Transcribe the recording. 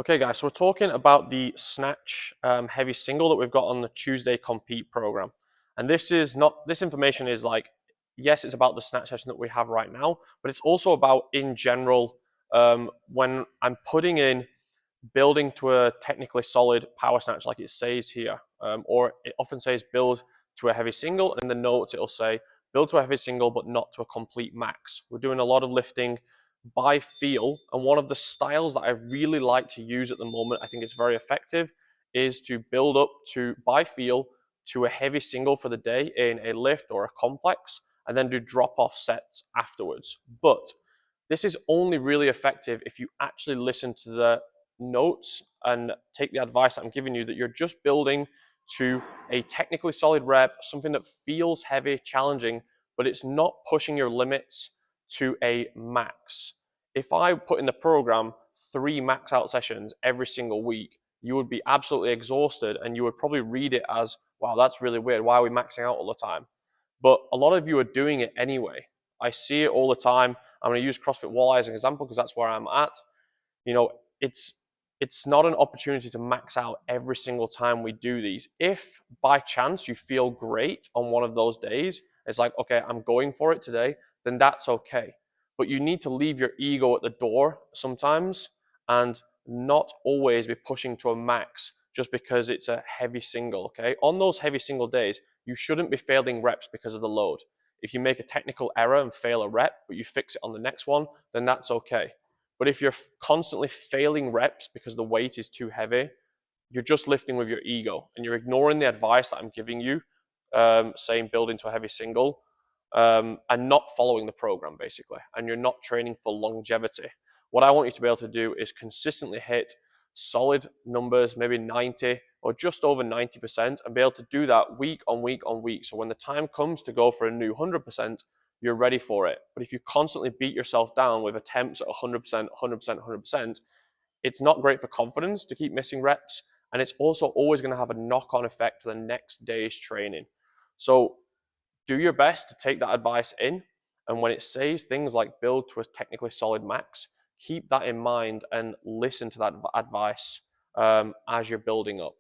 Okay, guys, so we're talking about the Snatch heavy single that we've got on the Tuesday Compete program. And this information is like, yes, it's about the Snatch session that we have right now, but it's also about in general when I'm putting in building to a technically solid power snatch, like it says here, or it often says build to a heavy single, and in the notes it'll say build to a heavy single, but not to a complete max. We're doing a lot of lifting by feel, and one of the styles that I really like to use at the moment, I think it's very effective, is to build up to by feel to a heavy single for the day in a lift or a complex, and then do drop off sets afterwards. But this is only really effective if you actually listen to the notes and take the advice that I'm giving you, that you're just building to a technically solid rep, something that feels heavy, challenging, but it's not pushing your limits to a max. If I put in the program 3 max out sessions every single week, you would be absolutely exhausted and you would probably read it as, wow, that's really weird. Why are we maxing out all the time? But a lot of you are doing it anyway. I see it all the time. I'm going to use CrossFit Walleye as an example because that's where I'm at. You know, it's it's not an opportunity to max out every single time we do these. If by chance you feel great on one of those days, it's like, okay, I'm going for it today, then that's okay. But you need to leave your ego at the door sometimes and not always be pushing to a max just because it's a heavy single, okay? On those heavy single days, you shouldn't be failing reps because of the load. If you make a technical error and fail a rep, but you fix it on the next one, then that's okay. But if you're constantly failing reps because the weight is too heavy, you're just lifting with your ego and you're ignoring the advice that I'm giving you, saying build into a heavy single, and not following the program basically. And you're not training for longevity. What I want you to be able to do is consistently hit solid numbers, maybe 90 or just over 90%, and be able to do that week on week on week. So when the time comes to go for a new 100%, you're ready for it. But if you constantly beat yourself down with attempts at 100%, 100%, 100%, it's not great for confidence to keep missing reps. And it's also always going to have a knock on effect to the next day's training. So do your best to take that advice in. And when it says things like build to a technically solid max, keep that in mind and listen to that advice as you're building up.